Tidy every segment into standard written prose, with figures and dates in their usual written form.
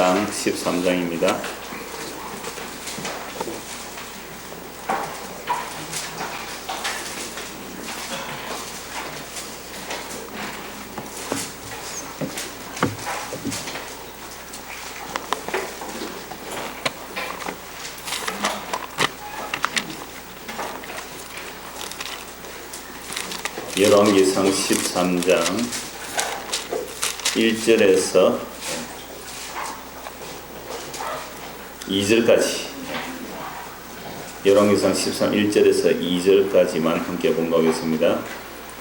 열왕기상 13장입니다. 열왕기상 13장 1절에서 2절까지, 열왕기상 13 1절에서 2절까지만 함께 공부하겠습니다.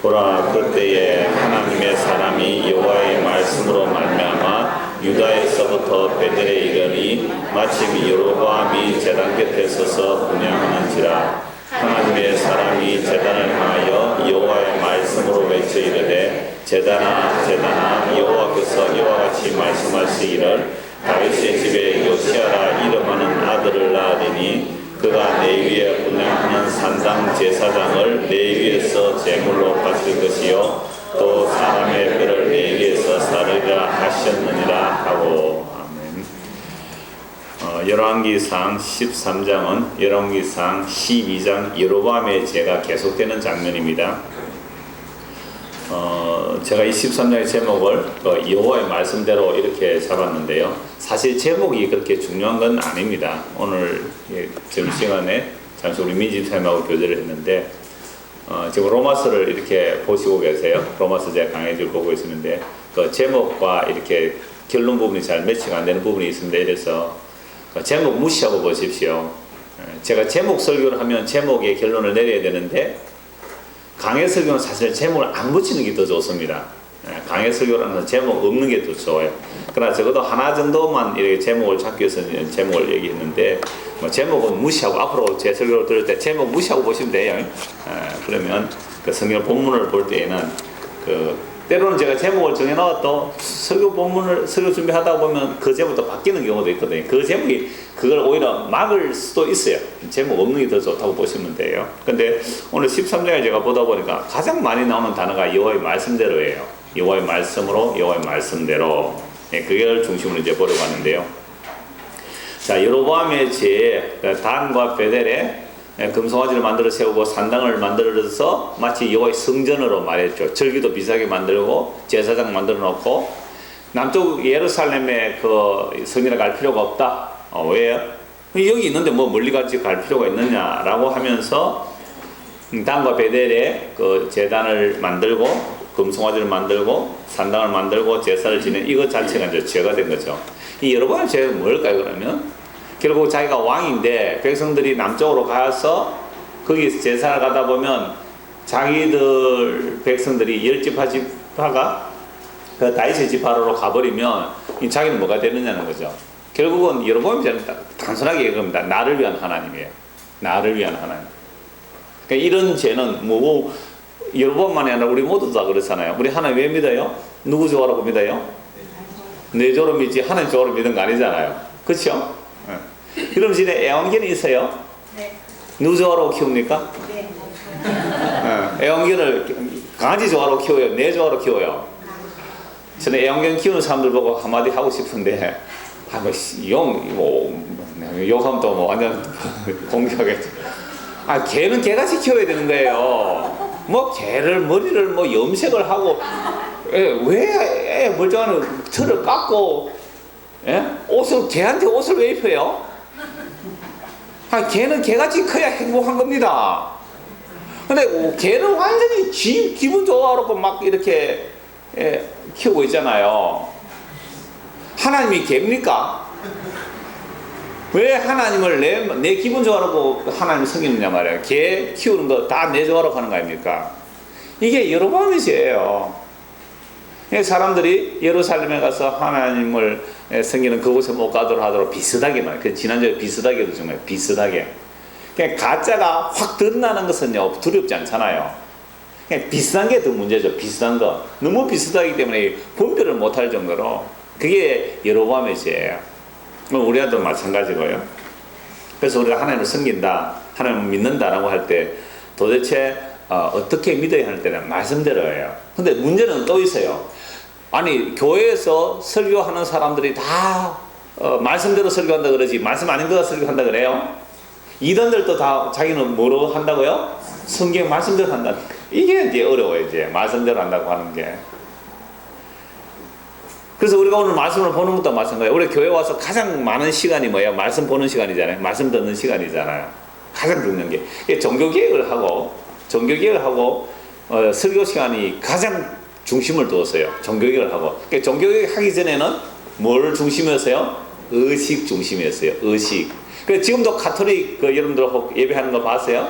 보라, 그때에 하나님의 사람이 여호와의 말씀으로 말미암아 유다에서부터 베델에 이르니 마침 여로보암이 제단 곁에 서서 분향하는지라. 하나님의 사람이 제단을 향하여 여호와의 말씀으로 외쳐 이르되, 제단아 제단아, 여호와께서 이와 같이 말씀하시기를 다윗의 집에 요시아라 이름하는 아들을 낳으리니 그가 내 위에 분향하는 산당 제사장을 내 위에서 제물로 바칠 것이요 또 사람의 뼈를 내 위에서 사르리라 하셨느니라 하고. 열왕기상 13장은 열왕기상 12장 여로보암의 죄가 계속되는 장면입니다. 제가 이 13장의 제목을 여호와의 말씀대로 이렇게 잡았는데요. 사실 제목이 그렇게 중요한 건 아닙니다. 오늘 점심시간에 잠시 우리 민지쌤하고 교제를 했는데, 지금 로마서를 이렇게 보시고 계세요. 로마서 제가 강해지를 보고 있는데 그 제목과 이렇게 결론 부분이 잘 매치가 안 되는 부분이 있습니다. 이래서 제목 무시하고 보십시오. 제가 제목 설교를 하면 제목의 결론을 내려야 되는데, 강해 설교는 사실 제목을 안 붙이는 게 더 좋습니다. 강해 설교라는 제목 없는 게 더 좋아요. 그러나 적어도 하나 정도만 이렇게 제목을 잡기 위해서 제목을 얘기했는데, 제목은 무시하고 앞으로 제 설교를 들을 때 제목 무시하고 보시면 돼요. 그러면 그 성경 본문을 볼 때에는 때로는 제가 제목을 정해놓아도 설교 본문을 설교 준비하다 보면 그 제목도 바뀌는 경우도 있거든요. 그 제목이 그걸 오히려 막을 수도 있어요. 제목 없는 게 더 좋다고 보시면 돼요. 근데 오늘 13장에 제가 보다 보니까 가장 많이 나오는 단어가 여호와의 말씀대로예요. 여호와의 말씀으로, 여호와의 말씀대로. 그걸 중심으로 이제 보려고 하는데요. 자, 여로보암의 죄, 단과 베델에 금송아지를 만들어 세우고 산당을 만들어서 마치 여호와의 성전으로 말했죠. 절기도 비싸게 만들고 제사장 만들어 놓고, 남쪽 예루살렘에 그 성전에 갈 필요가 없다. 왜요? 여기 있는데 뭐 멀리 갈 필요가 있느냐라고 하면서 단과 베델에 그 제단을 만들고 금송아지를 만들고 산당을 만들고 제사를 지내는 이것 자체가 이제 죄가 된 거죠. 이 여로보암의 죄가 뭘까요? 그러면 결국 자기가 왕인데 백성들이 남쪽으로 가서 거기 제사를 가다 보면 자기들 백성들이 10지파가 그 다윗의 지파로 가버리면 자기는 뭐가 되느냐는 거죠. 결국은 여로보암이 단순하게 얘기합니다. 나를 위한 하나님이에요. 나를 위한 하나님. 그러니까 이런 죄는 뭐 여로보암만이 아니라 우리 모두 다 그렇잖아요. 우리 하나님 왜 믿어요? 누구 좋아라고 믿어요? 내 좋아로 믿지 하나님 좋아로 믿는 거 아니잖아요. 그렇죠? 여러분 집에 애완견이 있어요? 네. 누구 좋아하라고 키웁니까? 네. 애완견을 강아지 좋아하라고 키워요? 내 좋아하라고 키워요? 저는 애완견 키우는 사람들 보고 한마디 하고 싶은데, 욕하면 또 뭐 완전 공격하겠죠. 개는 개같이 키워야 되는 거예요. 뭐 개를 머리를 뭐 염색을 하고, 왜 멀쩡한 털을 깎고, 개한테 옷을 왜 입혀요? 개는 개같이 커야 행복한 겁니다. 근데 개는 완전히 기분 좋아하고 막 이렇게 키우고 있잖아요. 하나님이 개입니까? 왜 하나님을 내 기분 좋아하고 하나님을 섬기느냐 말이에요. 개 키우는 거 다 내 좋아하라고 하는 거 아닙니까? 이게 여로보암의 죄예요. 사람들이 예루살렘에 가서 하나님을 섬기는 그곳에 못 가도록 하도록 비슷하게 말이에요. 그 지난주에 비슷하게도 정말 비슷하게. 그냥 가짜가 확 드러나는 것은요, 두렵지 않잖아요. 그냥 비슷한 게 더 문제죠. 비슷한 거. 너무 비슷하기 때문에 분별을 못할 정도로. 그게 여로보암의 죄예요. 우리와도 마찬가지고요. 그래서 우리가 하나님을 섬긴다, 하나님을 믿는다라고 할 때 도대체 어떻게 믿어야 할 때는 말씀대로예요. 근데 문제는 또 있어요. 아니 교회에서 설교하는 사람들이 다 말씀대로 설교한다 그러지 말씀 아닌 거가 설교한다 그래요? 이단들도 다 자기는 뭐로 한다고요? 성경 말씀대로 한다. 이게 이제 어려워요. 이제 말씀대로 한다고 하는 게. 그래서 우리가 오늘 말씀을 보는 것도 마찬가지예요. 우리 교회 와서 가장 많은 시간이 뭐예요? 말씀 보는 시간이잖아요. 말씀 듣는 시간이잖아요. 가장 듣는 게. 종교개혁을 하고 설교 시간이 가장 중심을 두었어요. 종교개혁을 하고. 종교개혁 하기 전에는 뭘 중심이었어요? 의식 중심이었어요. 의식. 지금도 카톨릭 여러분들 예배하는 거 봤어요?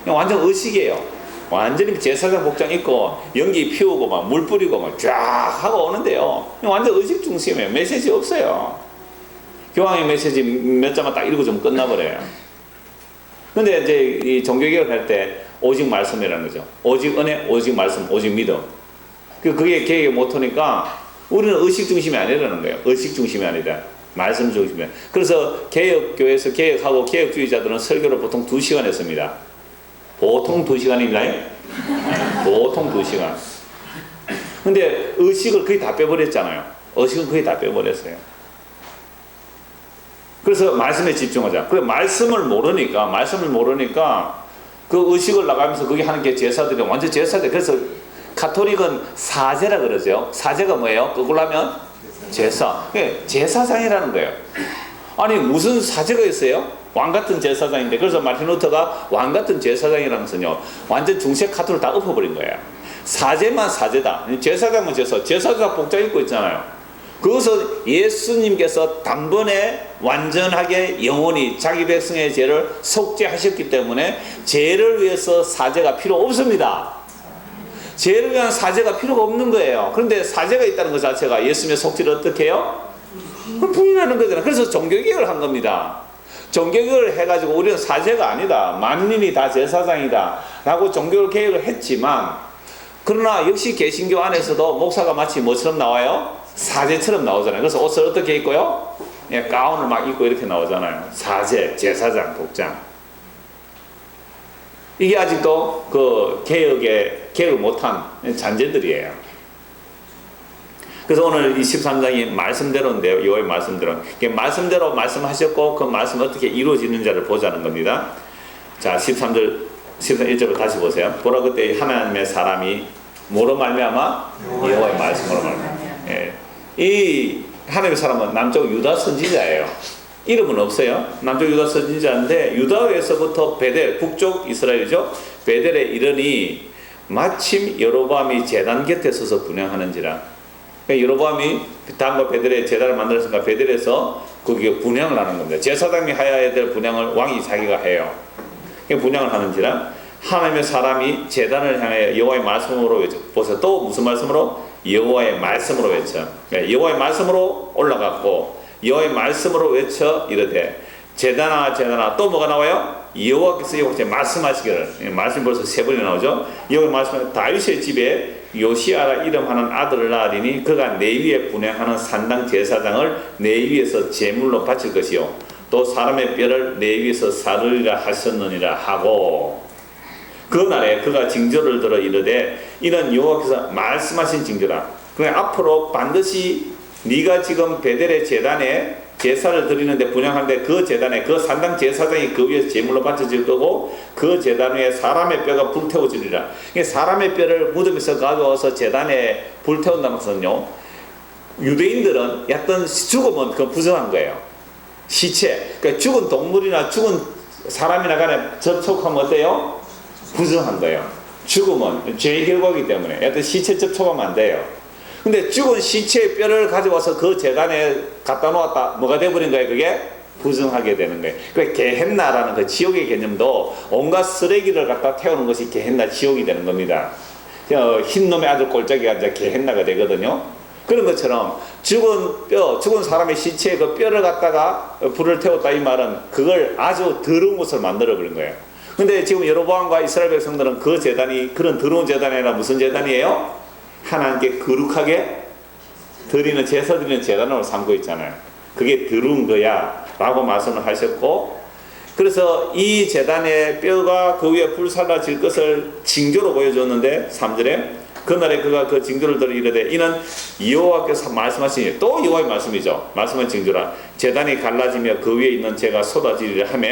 완전 의식이에요. 완전히 제사장 복장 입고 연기 피우고 막 물 뿌리고 막 쫙 하고 오는데요. 완전 의식 중심이에요. 메시지 없어요. 교황의 메시지 몇 자만 딱 읽어주면 끝나버려요. 근데 이제 이 종교개혁 할 때 오직 말씀이라는 거죠. 오직 은혜, 오직 말씀, 오직 믿음. 그게 개혁의 모토니까 우리는 의식 중심이 아니라는 거예요. 의식 중심이 아니다. 말씀 중심이에요. 그래서 개혁교회에서 개혁하고 개혁주의자들은 설교를 보통 2시간 했습니다. 보통 2시간인가요? 보통 2시간. 근데 의식을 거의 다 빼버렸잖아요. 의식은 거의 다 빼버렸어요. 그래서 말씀에 집중하자. 그 말씀을 모르니까 그 의식을 나가면서 거기 하는 게 제사들이 완전 제사들. 그래서 가톨릭은 사제라 그러죠. 사제가 뭐예요? 그걸로 하면 제사. 제사장이라는 거예요. 아니 무슨 사제가 있어요? 왕 같은 제사장인데. 그래서 마틴 루터가 왕 같은 제사장이라면서요 완전 중세 카톨을 다 엎어버린 거예요. 사제만 사제다. 제사장은 제사장 복장 입고 있잖아요. 그것은 예수님께서 단번에 완전하게 영원히 자기 백성의 죄를 속죄하셨기 때문에 죄를 위해서 사제가 필요 없습니다. 죄를 위한 사제가 필요가 없는 거예요. 그런데 사제가 있다는 것 자체가 예수님의 속죄를 어떻게 해요? 부인하는 거잖아요. 그래서 종교개혁을 한 겁니다. 종교개혁을 해가지고 우리는 사제가 아니다. 만민이 다 제사장이다. 라고 종교개혁을 했지만 그러나 역시 개신교 안에서도 목사가 마치 뭐처럼 나와요? 사제처럼 나오잖아요. 그래서 옷을 어떻게 입고요? 가운을 막 입고 이렇게 나오잖아요. 사제, 제사장, 복장. 이게 아직도 그 개혁을 못한 잔재들이에요. 그래서 오늘 이 13장이 말씀대로인데요. 여호와의 말씀대로. 말씀대로 말씀하셨고 그 말씀이 어떻게 이루어지는지를 보자는 겁니다. 자, 1절부터 다시 보세요. 보라 그때 하나님의 사람이 뭐로 말미암아? 여호와의 말씀으로 말미암아. 예. 이 하나님의 사람은 남쪽 유다 선지자예요. 이름은 없어요. 남쪽 유다 선지자인데 유다에서부터 베델, 북쪽 이스라엘이죠. 베델에 이르니 마침 여로보암이 제단 곁에 서서 분향하는지라. 그러니까 여로보암이 다음과 베델에 제단을 만들었으니까 베델에서 거기에 분향을 하는 겁니다. 제사장이 하여야 될 분향을 왕이 자기가 해요. 분향을 하는지라 하나님의 사람이 제단을 향해 여호와의 말씀으로 외쳐. 보세요. 또 무슨 말씀으로? 여호와의 말씀으로 외쳐. 여호와의 말씀으로 올라갔고 여호와의 말씀으로 외쳐 이르되 제단아 또 뭐가 나와요? 여호와께서 이렇게 말씀하시기를. 말씀 벌써 3번이 나오죠. 여호와의 말씀은 다윗의 집에 요시아라 이름하는 아들을 낳으리니 그가 내 위에 분향하는 산당 제사장을 내 위에서 제물로 바칠 것이요 또 사람의 뼈를 내 위에서 사르리라 하셨느니라 하고 그 날에 그가 징조를 들어 이르되 이는 여호와께서 말씀하신 징조라. 그러니까 앞으로 반드시 네가 지금 베델의 제단에 제사를 드리는데 분향하는데 그 제단에 그 산당 제사장이 그 위에서 제물로 바쳐질 거고 그 제단 위에 사람의 뼈가 불태워지리라. 사람의 뼈를 무덤에서 가져와서 제단에 불태운다면서요. 유대인들은 어떤 죽으면 그건 부정한 거예요. 시체. 그러니까 죽은 동물이나 죽은 사람이나 간에 접촉하면 어때요? 부정한 거예요. 죽으면 죄의 결과이기 때문에 어떤 시체 접촉하면 안 돼요. 근데 죽은 시체의 뼈를 가져와서 그 제단에 갖다 놓았다. 뭐가 돼버린 거예요? 그게 부정하게 되는 거예요. 그 게헨나라는 그 지옥의 개념도 온갖 쓰레기를 갖다 태우는 것이 게헨나 지옥이 되는 겁니다. 흰놈의 아들 꼴짝이가 이제 게헨나가 되거든요. 그런 것처럼 죽은 사람의 시체에 그 뼈를 갖다가 불을 태웠다 이 말은 그걸 아주 더러운 것을 만들어 버린 거예요. 근데 지금 여로보암과 이스라엘 백성들은 그 제단이 그런 더러운 제단이 아니라 무슨 제단이에요? 하나님께 거룩하게 드리는 제사 드리는 제단으로 삼고 있잖아요. 그게 더러운 거야 라고 말씀을 하셨고 그래서 이 제단의 뼈가 그 위에 불살라질 것을 징조로 보여줬는데 3절에 그날에 그가 그 징조를 들어 이르되 이는 여호와께서 말씀하시니 또 여호와의 말씀이죠. 말씀은 징조라. 제단이 갈라지며 그 위에 있는 재가 쏟아지리라 하며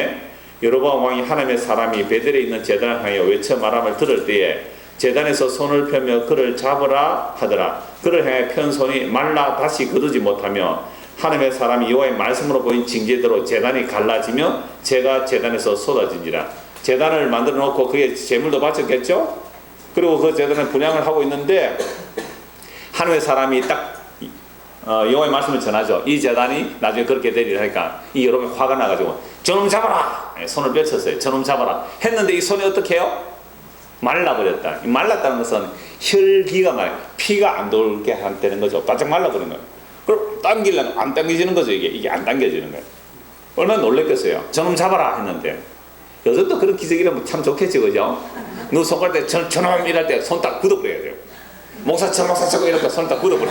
여로보암 왕이 하나님의 사람이 베델에 있는 제단을 향하여 외쳐 말함을 들을 때에 제단에서 손을 펴며 그를 잡으라 하더라. 그를 향해 편 손이 말라 다시 거두지 못하며 하나님의 사람이 여호와의 말씀으로 보인 징계대로 제단이 갈라지며 재가 제단에서 쏟아진지라. 제단을 만들어 놓고 그에 제물도 바쳤겠죠. 그리고 그 제단을 분향을 하고 있는데 하나님의 사람이 딱 여호와의 말씀을 전하죠. 이 제단이 나중에 그렇게 되리라 하니까 이 여러분이 화가 나가지고 저놈 잡아라! 손을 펼쳤어요. 저놈 잡아라 했는데 이 손이 어떻게 해요? 말라버렸다. 말랐다는 것은 혈기가 피가 안 돌게 되는 거죠. 바짝 말라버린 거예요. 그럼 당기려면 안 당겨지는 거죠. 이게 안 당겨지는 거예요. 얼마나 놀랬겠어요. 저놈 잡아라 했는데 요즘도 그런 기적이라면 참 좋겠지, 그죠? 너 손갈 때 저놈 이럴 때 손 딱 굳어버려야 돼요. 목사 쳐 이렇게 손 딱 굳어버려.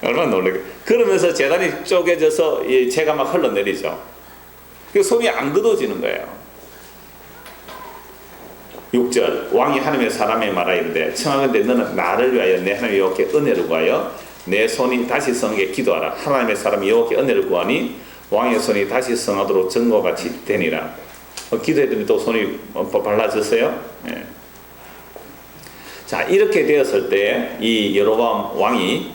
얼마나 놀래게. 그러면서 제단이 쪼개져서 이 재가 막 흘러내리죠. 그 손이 안 굳어지는 거예요. 6절 왕이 하나님의 사람의 말하 이르되 청하건대 너는 나를 위하여 내 하나님 여호와께 은혜를 구하여 내 손이 다시 성하게 기도하라. 하나님의 사람이 여호와께 은혜를 구하니 왕의 손이 다시 성하도록 전과 같이 되니라. 기도했더니 또 손이 발라졌어요. 예. 자, 이렇게 되었을 때 이 여로보암 왕이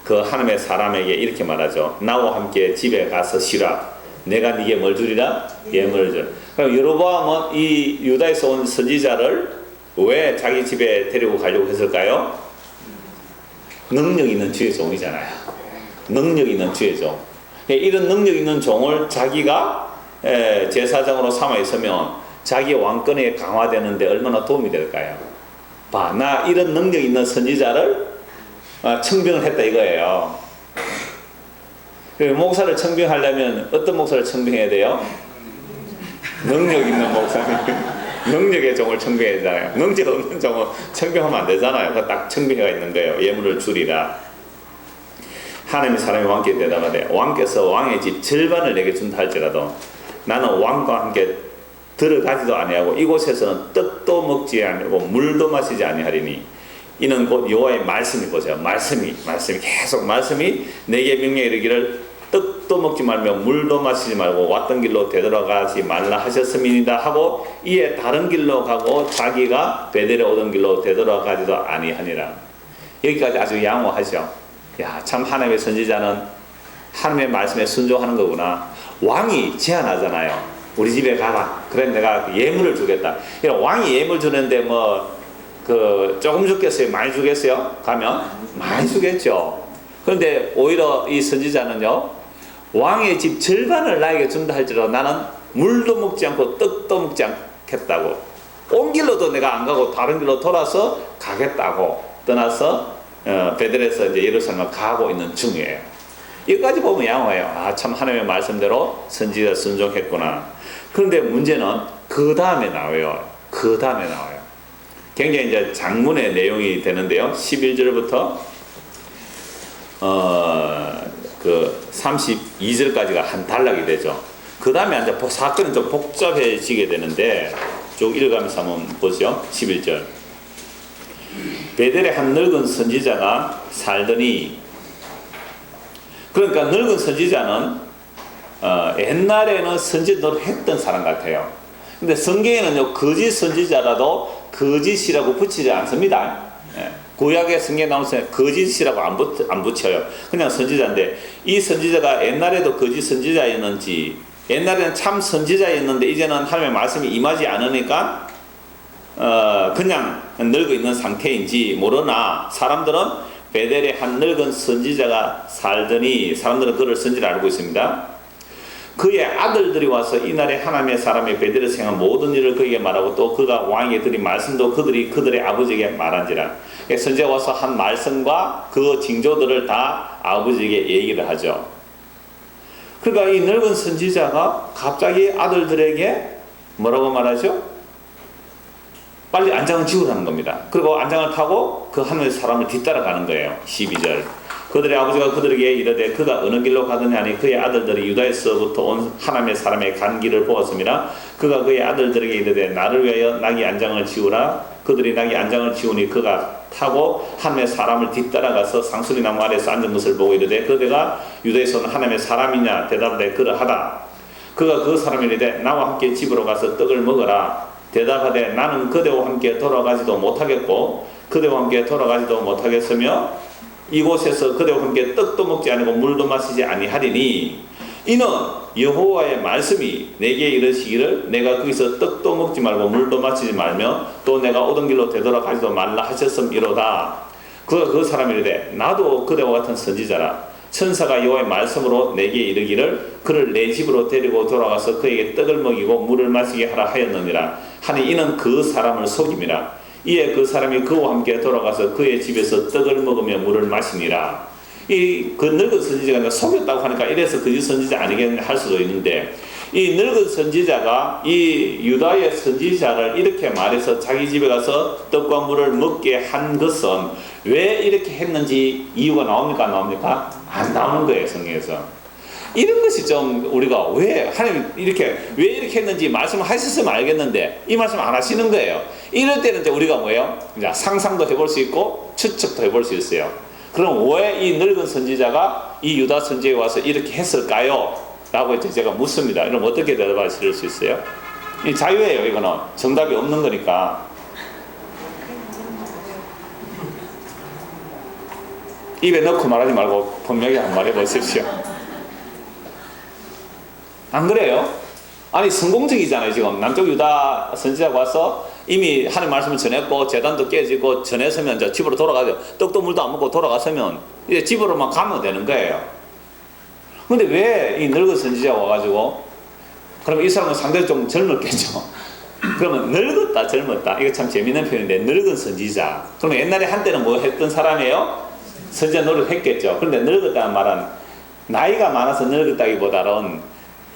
그 하나님의 사람에게 이렇게 말하죠. 나와 함께 집에 가서 쉬라. 내가 네게 뭘 주리라? 예물을 주라. 그럼 여로보암은 이 유다에서 온 선지자를 왜 자기 집에 데리고 가려고 했을까요? 능력 있는 주의 종이잖아요. 능력 있는 주의 종. 이런 능력 있는 종을 자기가 제사장으로 삼아 있으면 자기 왕권에 강화되는데 얼마나 도움이 될까요? 봐, 나 이런 능력 있는 선지자를 청빙을 했다 이거예요. 목사를 청빙하려면 어떤 목사를 청빙해야 돼요? 능력 있는 목사. 능력의 종을 청빙해야 되잖아요. 능력 없는 종은 청빙하면 안 되잖아요. 그 딱 청빙회가 있는 거예요. 예물을 주리라. 하나님의 사람이 왕께 대답하되 왕께서 왕의 집 절반을 내게 준다 할지라도 나는 왕과 함께 들어가지도 아니하고 이곳에서는 떡도 먹지 아니하고 물도 마시지 아니하리니 이는 곧 여호와의 말씀이 보세요. 말씀이 계속 말씀이 내게 명령에 이르기를 떡도 먹지 말며 물도 마시지 말고 왔던 길로 되돌아가지 말라 하셨음이니이다 하고 이에 다른 길로 가고 자기가 베델에 오던 길로 되돌아가지도 아니하니라. 여기까지 아주 양호하죠. 야, 참 하나님의 선지자는 하나님의 말씀에 순종하는 거구나. 왕이 제안하잖아요. 우리 집에 가라. 그래 내가 예물을 주겠다. 왕이 예물 주는데 조금 주겠어요? 많이 주겠어요? 가면 많이 주겠죠. 그런데 오히려 이 선지자는요, 왕의 집 절반을 나에게 준다 할지라도 나는 물도 먹지 않고 떡도 먹지 않겠다고. 온 길로도 내가 안 가고 다른 길로 돌아서 가겠다고 떠나서 베델에서 이제 예루살렘을 가고 있는 중이에요. 여기까지 보면 양호해요. 아, 참 하나님의 말씀대로 선지자 순종했구나. 그런데 문제는 그 다음에 나와요. 굉장히 이제 장문의 내용이 되는데요. 11절부터 그 32절까지가 한 단락이 되죠. 그 다음에 이제 사건은 좀 복잡해지게 되는데 쭉 읽어가면서 한번 보죠. 11절. 베델에 한 늙은 선지자가 살더니, 그러니까 늙은 선지자는 옛날에는 선지 노릇했던 사람 같아요. 근데 성경에는요, 거짓 선지자라도 거짓이라고 붙이지 않습니다. 구약의 성경에 나오는 거짓이라고 안 붙여요. 그냥 선지자인데, 이 선지자가 옛날에도 거짓 선지자였는지, 옛날에는 참 선지자였는데 이제는 하나님의 말씀이 임하지 않으니까 그냥 늙어 있는 상태인지 모르나, 사람들은 베델에 한 늙은 선지자가 살더니, 사람들은 그를 선지를 알고 있습니다. 그의 아들들이 와서 이날에 하나님의 사람이 베델에서 행한 모든 일을 그에게 말하고 또 그가 왕에게 드린 말씀도 그들의 아버지에게 말한지라. 선지자가 와서 한 말씀과 그 징조들을 다 아버지에게 얘기를 하죠. 그러니까 이 늙은 선지자가 갑자기 아들들에게 뭐라고 말하죠? 빨리 안장을 지우라는 겁니다. 그리고 안장을 타고 그 하나님의 사람을 뒤따라가는 거예요. 12절. 그들의 아버지가 그들에게 이르되 그가 어느 길로 가느냐 하니 그의 아들들이 유다에서부터 온 하나님의 사람의 간 길을 보았습니다. 그가 그의 아들들에게 이르되 나를 위하여 나귀 안장을 지우라. 그들이 나귀 안장을 지우니 그가 타고 하나님의 사람을 뒤따라가서 상수리 나무 아래에서 앉은 것을 보고 이르되 그대가 유다에서 온 하나님의 사람이냐 대답하되 그러하다. 그가 그 사람이 이르되 나와 함께 집으로 가서 떡을 먹어라. 대답하되 나는 그대와 함께 돌아가지도 못하겠고 그대와 함께 돌아가지도 못하겠으며 이곳에서 그대와 함께 떡도 먹지 아니고 물도 마시지 아니하리니 이는 여호와의 말씀이 내게 이르시기를 내가 거기서 떡도 먹지 말고 물도 마시지 말며 또 내가 오던 길로 되돌아가지도 말라 하셨음이로다. 그가 그 사람이 이르되 나도 그대와 같은 선지자라. 천사가 여호와의 말씀으로 내게 이르기를 그를 내 집으로 데리고 돌아가서 그에게 떡을 먹이고 물을 마시게 하라 하였느니라 하니 이는 그 사람을 속임이라. 이에 그 사람이 그와 함께 돌아가서 그의 집에서 떡을 먹으며 물을 마시니라. 이 그 늙은 선지자가 속였다고 하니까 이래서 그 선지자 아니겠냐 할 수도 있는데 이 늙은 선지자가 이 유다의 선지자를 이렇게 말해서 자기 집에 가서 떡과 물을 먹게 한 것은 왜 이렇게 했는지 이유가 나옵니까? 안 나옵니까? 안 나오는 거예요, 성경에서. 이런 것이 좀 우리가 왜 하나님 왜 이렇게 했는지 말씀하셨으면 알겠는데 이 말씀 안 하시는 거예요. 이럴 때는 이제 우리가 뭐예요? 이제 상상도 해볼 수 있고 추측도 해볼 수 있어요. 그럼 왜 이 늙은 선지자가 이 유다 선지에 와서 이렇게 했을까요? 라고 이제 제가 묻습니다. 이럼 어떻게 대답하실 수 있어요? 이 자유예요. 이거는 정답이 없는 거니까. 입에 넣고 말하지 말고 분명히 한 말 해보십시오. 안 그래요? 아니 성공적이잖아요. 지금 남쪽 유다 선지자가 와서 이미 하나님 말씀을 전했고 제단도 깨지고 전했으면 이제 집으로 돌아가죠. 떡도 물도 안 먹고 돌아갔으면 이제 집으로만 가면 되는 거예요. 근데 왜 이 늙은 선지자가 와가지고 그러면 이 사람은 상당히 좀 젊었겠죠. 그러면 늙었다 젊었다 이거 참 재밌는 표현인데 늙은 선지자 그러면 옛날에 한때는 뭐 했던 사람이에요? 선지자 노릇 했겠죠. 그런데 늙었다는 말은 나이가 많아서 늙었다기보다는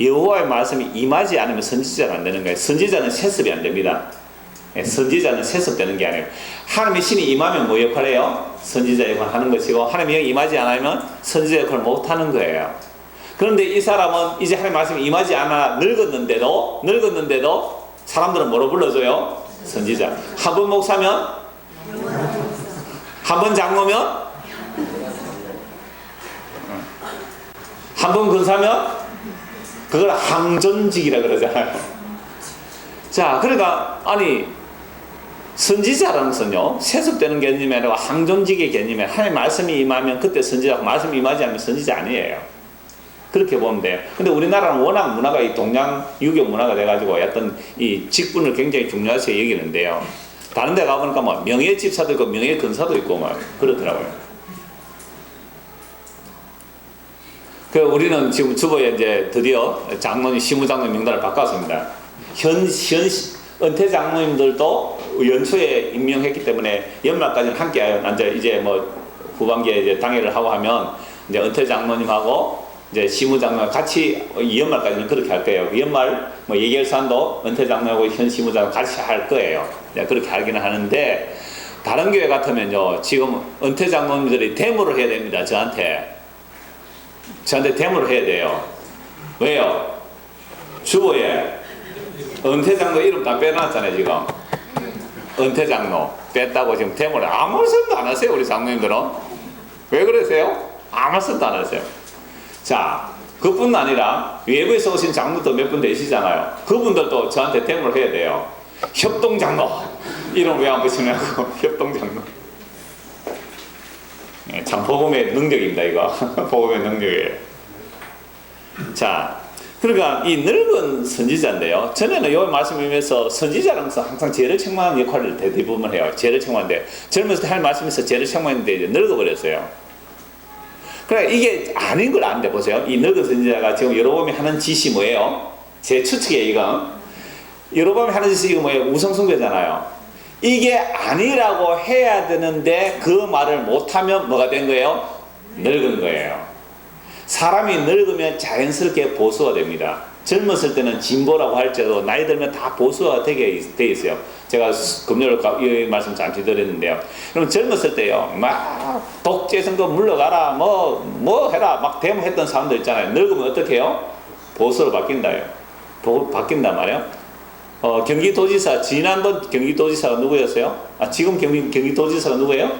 여호와의 말씀이 임하지 않으면 선지자가 안 되는 거예요. 선지자는 세습이 안 됩니다. 선지자는 세습되는 게 아니에요. 하나님의 신이 임하면 뭐 역할을 해요? 선지자 역할을 하는 것이고 하나님이 임하지 않으면 선지자 역할을 못하는 거예요. 그런데 이 사람은 이제 하나님의 말씀이 임하지 않아 늙었는데도 사람들은 뭐로 불러줘요? 선지자. 한 번 목사면? 한 번 장로면? 한 번 근사면? 그걸 항존직이라 그러잖아요. 자, 그러니까 아니 선지자라는 것은요 세습되는 개념이 아니라 항존직의 개념이에요. 하나님 말씀이 임하면 그때 선지자, 말씀이 임하지 않으면 선지자 아니에요. 그렇게 보면 돼요. 근데 우리나라는 워낙 문화가 이 동양 유교 문화가 돼가지고 어떤 이 직분을 굉장히 중요하게 여기는데요. 다른 데 가보니까 뭐 명예 집사도 있고 명예 근사도 있고 막 그렇더라고요. 그 우리는 지금 주보에 이제 드디어 장로님, 시무장로님 명단을 바꿨습니다. 현 은퇴 장로님들도 연초에 임명했기 때문에 연말까지는 함께 앉아 이제 뭐 후반기에 이제 당회를 하고 하면 이제 은퇴 장로님하고 이제 시무장로 같이 연말까지는 그렇게 할 거예요. 연말 뭐 예결산도 은퇴 장로하고 현 시무장로 같이 할 거예요. 그렇게 하기는 하는데 다른 교회 같으면요 지금 은퇴 장로님들이 데모를 해야 됩니다. 저한테 데모를 해야 돼요. 왜요? 주보에 은퇴장로 이름 다 빼놨잖아요. 지금 은퇴장로 뺐다고 지금 데모를 아무 말씀도 안 하세요. 우리 장로님들은 왜 그러세요? 아무 말씀도 안 하세요. 자, 그뿐 아니라 외부에서 오신 장로도 몇 분 되시잖아요. 그분들도 저한테 데모를 해야 돼요. 협동장로 이름 왜 안 붙이냐고. 협동장로. 참 복음의 능력입니다. 이거 복음의 능력이에요. 자, 그러니까 이 늙은 선지자인데요. 전에는 이 말씀이면서 선지자라는 것은 항상 죄를 책망하는 역할을 대부분 해요. 죄를 책망하는데 젊었을 때 할 말씀에서 죄를 책망했는데 이제 늙어버렸어요. 그러니까 이게 아닌 걸 아는데 보세요. 이 늙은 선지자가 지금 여로보암이 하는 짓이 뭐예요? 제 추측에 이거 여로보암이 하는 짓이 이거 뭐예요? 우상숭배잖아요. 이게 아니라고 해야 되는데 그 말을 못하면 뭐가 된 거예요? 늙은 거예요. 사람이 늙으면 자연스럽게 보수가 됩니다. 젊었을 때는 진보라고 할지라도 나이 들면 다 보수가 되게 돼 있어요. 제가 금요일 이 말씀 잠시 드렸는데요. 그럼 젊었을 때요, 막 독재 선거 물러가라, 뭐 해라, 막 데모했던 사람들 있잖아요. 늙으면 어떻게 해요? 보수로 바뀐다요. 바뀐단 말이에요. 경기도지사, 지난번 경기도지사가 누구였어요? 지금 경기도지사가 누구예요?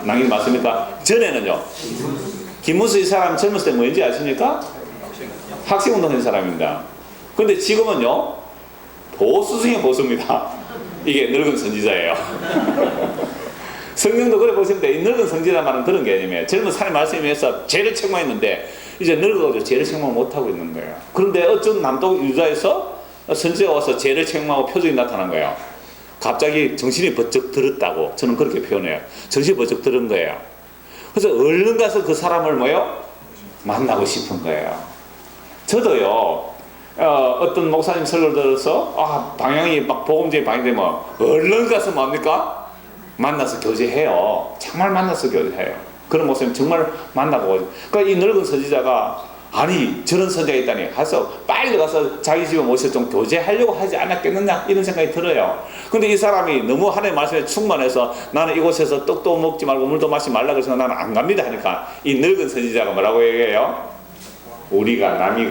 남긴 맞습니까? 전에는요. 김문수 이 사람 젊었을 때 뭐인지 아십니까? 학생운동 한 사람입니다. 근데 지금은요, 보수 중에 보수입니다. 이게 늙은 선지자예요. 성경도 그래 보시면 돼. 이 늙은 선지자라는 말은 그런 개념이에요. 젊은 사람의 말씀에 의해서 죄를 책망했는데 이제 늙어가지고 죄를 책망 못하고 있는 거예요. 그런데 어쩐 남쪽 유다에서 선지자가 와서 죄를 책망하고 표적이 나타난 거예요. 갑자기 정신이 번쩍 들었다고 저는 그렇게 표현해요. 정신이 번쩍 들은 거예요. 그래서 얼른 가서 그 사람을 만나고 싶은 거예요. 저도요, 어떤 목사님 설교를 들어서 방향이 막 복음제의 방향이 되면 얼른 가서 뭡니까? 만나서 교제해요. 정말 만나서 교제해요. 그런 목사님 정말 만나고. 그러니까 이 늙은 선지자가 아니 저런 선지자가 있다니 가서 빨리 가서 자기 집에 모셔서 좀 교제하려고 하지 않았겠느냐 이런 생각이 들어요. 근데 이 사람이 너무 하나님의 말씀에 충만해서 나는 이곳에서 떡도 먹지 말고 물도 마시지 말라 그래서 나는 안 갑니다 하니까 이 늙은 선지자가 뭐라고 얘기해요? 우리가 남이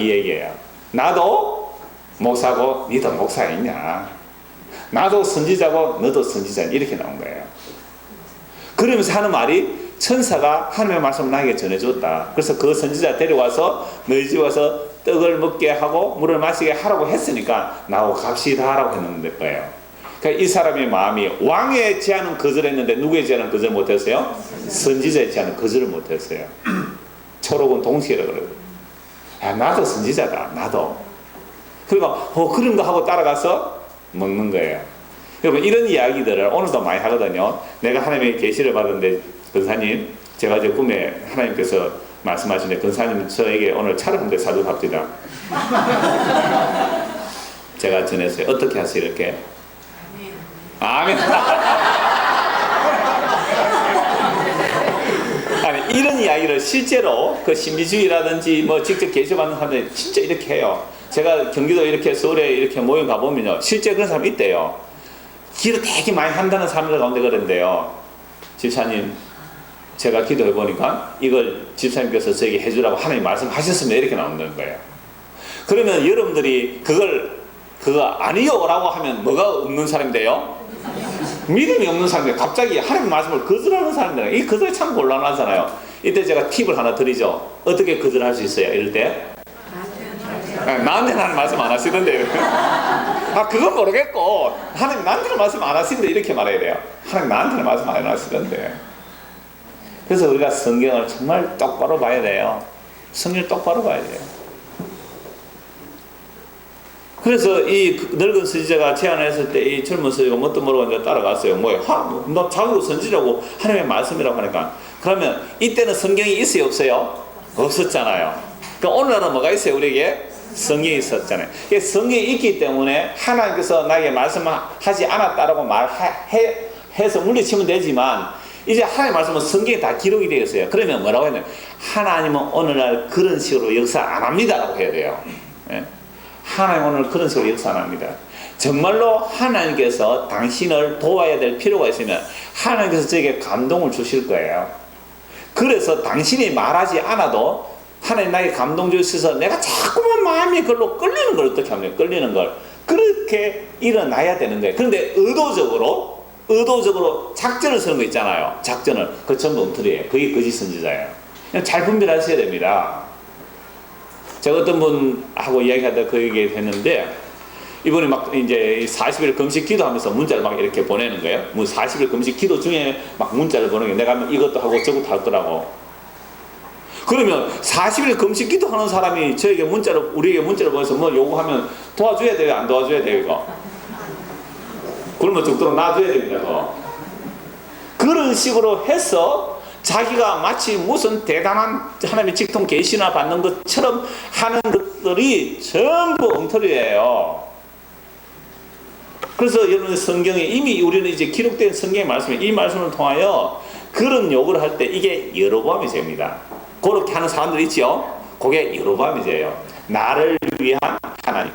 이 얘기예요. 나도 목사고 니도 목사이냐, 나도 선지자고 너도 선지자, 이렇게 나온 거예요. 그러면서 하는 말이 천사가 하나님의 말씀을 나에게 전해줬다. 그래서 그 선지자 데려와서 너희 집에 와서 떡을 먹게 하고 물을 마시게 하라고 했으니까 나하고 갑시다 하라고 했는 거예요. 그러니까 이 사람의 마음이 왕의 제안은 거절했는데 누구의 제안은 거절 못했어요? 선지자의 제안은 거절을 못했어요. 초록은 동시에라 그래요. 나도 선지자다. 나도. 그러니까 그런가 하고 따라가서 먹는 거예요. 여러분 이런 이야기들을 오늘도 많이 하거든요. 내가 하나님의 계시를 받았는데 권사님, 제가 이제 꿈에 하나님께서 말씀하시는데 권사님 저에게 오늘 차를 한 대 사주갑시다. 제가 전했어요. 어떻게 하세요 이렇게? 아멘. 아니 이런 이야기를 실제로 그 신비주의라든지 직접 계시받는 사람들이 진짜 이렇게 해요. 제가 경기도 이렇게 서울에 이렇게 모임 가보면요, 실제 그런 사람이 있대요. 기도 되게 많이 한다는 사람들 가운데 그런데요, 집사님 제가 기도해 보니까 이걸 집사님께서 저에게 해주라고 하나님 말씀하셨습니다 이렇게 나온다는 거예요. 그러면 여러분들이 그거 아니요 라고 하면 뭐가 없는 사람이 돼요? 믿음이 없는 사람들, 갑자기 하나님 말씀을 거절하는 사람들, 이 거절이 참 곤란하잖아요. 이때 제가 팁을 하나 드리죠. 어떻게 거절할 수 있어요 이럴 때? 나한테는 하나님 말씀 안 하시던데 그건 모르겠고 하나님 나한테는 말씀 안 하시는데 이렇게 말해야 돼요. 하나님 나한테는 말씀 안 하시던데. 그래서 우리가 성경을 정말 똑바로 봐야 돼요. 성경을 똑바로 봐야 돼요. 그래서 이 늙은 선지자가 제안했을 때 이 젊은 선지자가 뭣도 모르고 이제 따라갔어요. 너 자기도 선지자고 하나님의 말씀이라고 하니까. 그러면 이때는 성경이 있어요 없어요? 없었잖아요. 그러니까 오늘날은 뭐가 있어요 우리에게? 성경이 있었잖아요. 성경이 있기 때문에 하나님께서 나에게 말씀하지 않았다라고 말해서 물리치면 되지만 이제 하나님의 말씀은 성경에 다 기록이 되어 있어요. 그러면 뭐라고 해야 돼요? 하나님은 오늘날 그런 식으로 역사 안 합니다 라고 해야 돼요. 예? 하나님 오늘 그런 식으로 역사 안 합니다. 정말로 하나님께서 당신을 도와야 될 필요가 있으면 하나님께서 저에게 감동을 주실 거예요. 그래서 당신이 말하지 않아도 하나님 나에게 감동 주셔서 내가 자꾸만 마음이 그걸로 끌리는 걸 어떻게 합니까? 끌리는 걸 그렇게 일어나야 되는 거예요. 그런데 의도적으로 작전을 쓰는 거 있잖아요. 작전을. 그거 전부 엉터리예요. 그게 거짓 선지자예요. 그냥 잘 분별하셔야 됩니다. 제가 어떤 분하고 이야기하다 그 얘기 했는데 이번에 막 이제 40일 금식 기도하면서 문자를 막 이렇게 보내는 거예요. 40일 금식 기도 중에 막 문자를 보내는 거예요. 내가 이것도 하고 저것도 할 거라고. 그러면 40일 금식 기도하는 사람이 우리에게 문자를 보내서 뭐 요구하면 도와줘야 돼요? 안 도와줘야 돼요? 이거? 그러면 죽도록 놔줘야 됩니다. 그런 식으로 해서 자기가 마치 무슨 대단한 하나님의 직통 계시나 받는 것처럼 하는 것들이 전부 엉터리예요. 그래서 여러분 성경에 이미 우리는 이제 기록된 성경의 말씀에 이 말씀을 통하여 그런 요구를 할 때 이게 여로보암이 죄입니다. 그렇게 하는 사람들이 있죠. 그게 여로보암이 죄예요. 나를 위한 하나님.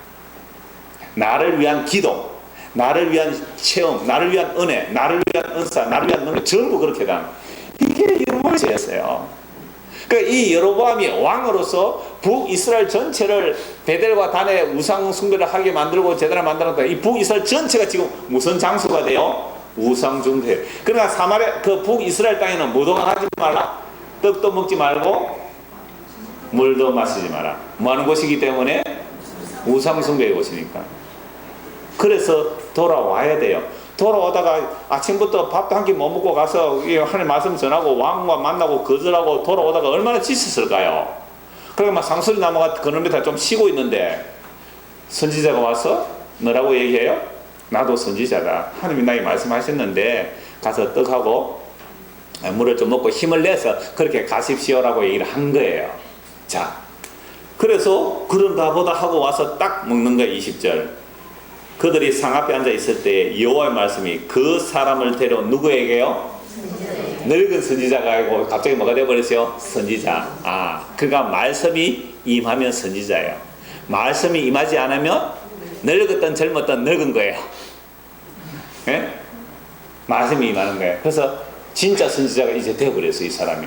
나를 위한 기도, 나를 위한 체험, 나를 위한 은혜, 나를 위한 은사, 나를 위한 능력, 전부 그렇게 다. 이게 여로보암의 죄였어요. 그러니까 이 여로보암이 왕으로서 북이스라엘 전체를 베델과 단에 우상 숭배를 하게 만들고 제단을 만들었다. 이 북이스라엘 전체가 지금 무슨 장소가 돼요? 우상 숭배. 그러나 사마리아 그 북이스라엘 땅에는 뭐도 하지 말라. 떡도 먹지 말고 물도 마시지 마라. 뭐 하는 곳이기 때문에 우상 숭배의 곳이니까. 그래서 돌아와야 돼요. 돌아오다가 아침부터 밥도 한 끼 못 먹고 가서 하나님 말씀 전하고 왕과 만나고 거절하고 돌아오다가 얼마나 지쳤을까요? 그러니까 막 상소리 나무가 그늘 밑에 좀 쉬고 있는데 선지자가 와서 뭐라고 얘기해요? 나도 선지자다. 하나님이 나에게 말씀하셨는데 가서 떡하고 물을 좀 먹고 힘을 내서 그렇게 가십시오라고 얘기를 한 거예요. 자, 그래서 그런가 보다 하고 와서 딱 먹는 거예요. 20절. 그들이 상 앞에 앉아 있을 때 여호와의 말씀이 그 사람을 데려 누구에게요? 늙은 선지자가 아니고 갑자기 뭐가 되어버렸어요? 선지자. 아, 그가 말씀이 임하면 선지자예요. 말씀이 임하지 않으면 늙었던 젊었던 늙은 거예요. 예? 말씀이 임하는 거예요. 그래서 진짜 선지자가 이제 되어버렸어요. 이 사람이.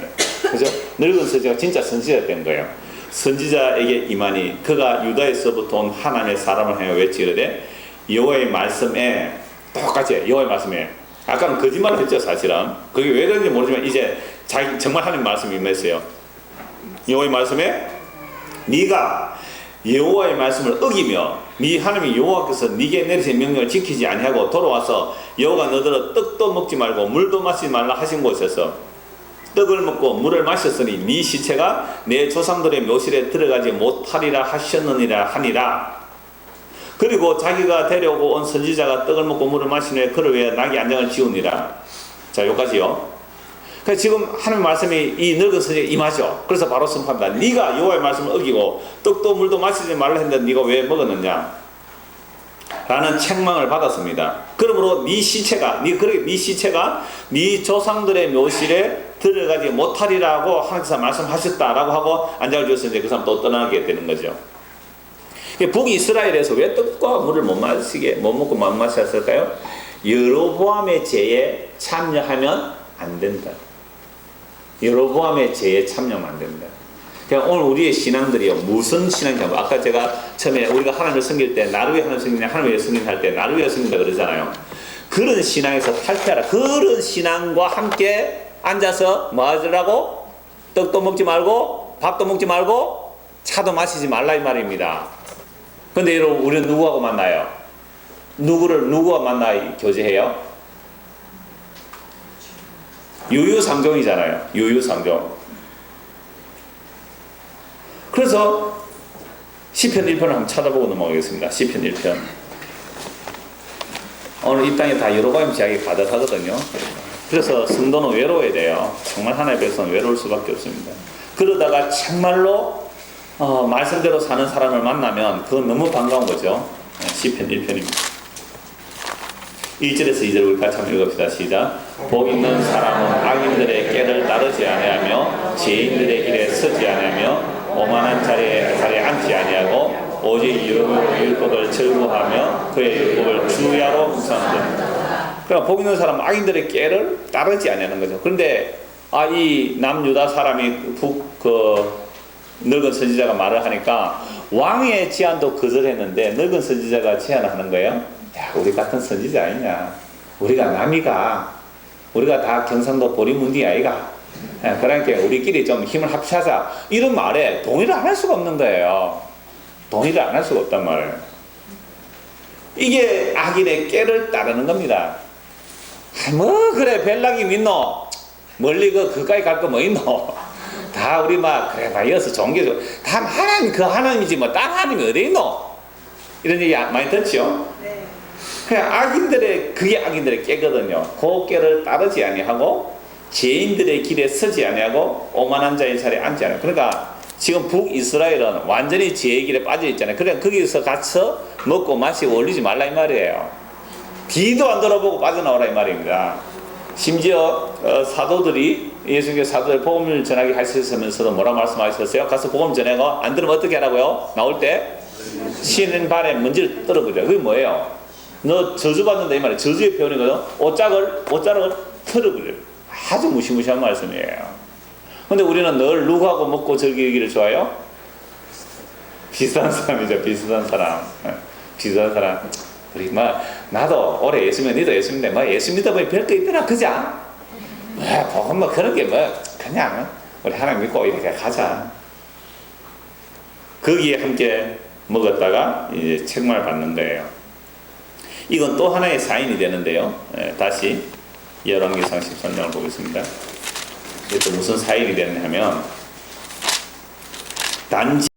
그죠? 늙은 선지자가 진짜 선지자가 된 거예요. 선지자에게 임하니 그가 유다에서부터 온 하나님의 사람을 향해 외치기를 여호와의 말씀에 똑같이 여호와의 말씀에 아까는 거짓말을 했죠. 사실은 그게 왜 그런지 모르지만 이제 자기 정말 하나님 말씀이 임했어요. 여호와의 말씀에 네가 여호와의 말씀을 어기며 네 하나님 여호와께서 네게 내리신 명령을 지키지 아니하고 돌아와서 여호와가 너더러 떡도 먹지 말고 물도 마시지 말라 하신 곳에서 떡을 먹고 물을 마셨으니 네 시체가 내 조상들의 묘실에 들어가지 못하리라 하셨느니라 하니라. 그리고 자기가 데려오고 온 선지자가 떡을 먹고 물을 마신 후에 그를 위해 낙이 안장을 지우니라. 자, 여기까지요. 그래서 지금 하나님 말씀이 이 늙은 선지자가 임하죠. 그래서 바로 선포합니다. 네가 여호와의 말씀을 어기고 떡도 물도 마시지 말라 했는데 네가 왜 먹었느냐? 라는 책망을 받았습니다. 그러므로 네 시체가 네 조상들의 묘실에 들어가지 못하리라고 하나님께서 말씀하셨다라고 하고 안장을 주었을 그 사람 또 떠나게 되는 거죠. 북이스라엘에서 왜 떡과 물을 못 먹고 못 마셨을까요? 여로보암의 죄에 참여하면 안 된다. 여로보암의 죄에 참여하면 안 된다. 그러니까 오늘 우리의 신앙들이요, 무슨 신앙이냐면 아까 제가 처음에 우리가 하나님을 섬길 때 나를 위해 하나님을 섬기냐, 하나님을 위해 섬긴다 할 때 나를 위해 섬긴다 그러잖아요. 그런 신앙에서 탈퇴하라. 그런 신앙과 함께 앉아서 뭐 하더라고? 떡도 먹지 말고 밥도 먹지 말고 차도 마시지 말라 이 말입니다. 근데 여러분 우리는 누구하고 만나요? 누구와 만나 교제해요? 유유상종이잖아요. 유유상종. 그래서 시편 1편을 한번 찾아보고 넘어가겠습니다. 시편 1편. 오늘 이 땅에 다 여로보암 죄악이 가득하거든요. 그래서 성도는 외로워야 돼요. 정말 하나님의 백성은 외로울 수밖에 없습니다. 그러다가 정말로 말씀대로 사는 사람을 만나면 그건 너무 반가운 거죠. 시편 1편입니다. 1절에서 2절 우리 같이 한번 읽읍시다. 시작. 복 있는 사람은 악인들의 꾀를 따르지 아니하며 죄인들의 길에 서지 아니하며 오만한 자리에 앉지 아니하고 오직 율법을 즐거워하며 그의 율법을 주야로 묵상한다. 그러니까 복 있는 사람은 악인들의 꾀를 따르지 아니하는 거죠. 그런데 이 남유다 사람이 늙은 선지자가 말을 하니까 왕의 제안도 거절했는데 늙은 선지자가 제안을 하는 거예요. 야, 우리 같은 선지자 아니냐? 우리가 남이가 우리가 다 경상도 보리문디 아이가. 그러니까 우리끼리 좀 힘을 합치자. 이런 말에 동의를 안 할 수가 없는 거예요. 동의를 안 할 수가 없단 말이에요. 이게 악인의 꾀를 따르는 겁니다. 뭐 그래 벨락이 믿노? 멀리 그까이 갈 거 뭐 있노? 다 우리 그래 이어서 좋은 게 다 하나님 그 하나님이지 뭐 딴 하나님이 어디 있노? 이런 얘기 많이 듣죠? 네. 그냥 그게 악인들의 꾀거든요. 그 꾀를 따르지 아니하고 죄인들의 길에 서지 아니하고 오만한 자의 자리에 앉지 않아요. 그러니까 지금 북이스라엘은 완전히 죄의 길에 빠져 있잖아요. 그러니까 거기서 가서 먹고 마시고 올리지 말라 이 말이에요. 뒤도 안 돌아보고 빠져나오라 이 말입니다. 심지어 사도들이 예수님께서 사도들 복음을 전하게 하셨으면서도 뭐라 말씀하셨어요? 가서 복음 전해가 안 들으면 어떻게 하라고요? 나올 때 쉬는 발에 먼지를 떨어버려. 그게 뭐예요? 너 저주받는다 이 말이에요. 저주의 표현이거든. 옷자락을 털어버려. 아주 무시무시한 말씀이에요. 근데 우리는 늘 누구하고 먹고 즐기기를 좋아해요? 비슷한 사람이죠. 비슷한 사람. 비슷한 사람. 우리 나도 올해 예수 믿어 니도 예수 믿네. 예수 믿다 보니 별거 있더라. 그자? 복음 그런 게 그냥 우리 하나님 믿고 이렇게 가자. 거기에 함께 먹었다가 이제 책망을 받는 거예요. 이건 또 하나의 사인이 되는데요. 다시 열왕기상 13장을 보겠습니다. 이게 또 무슨 사인이 되느냐면 단지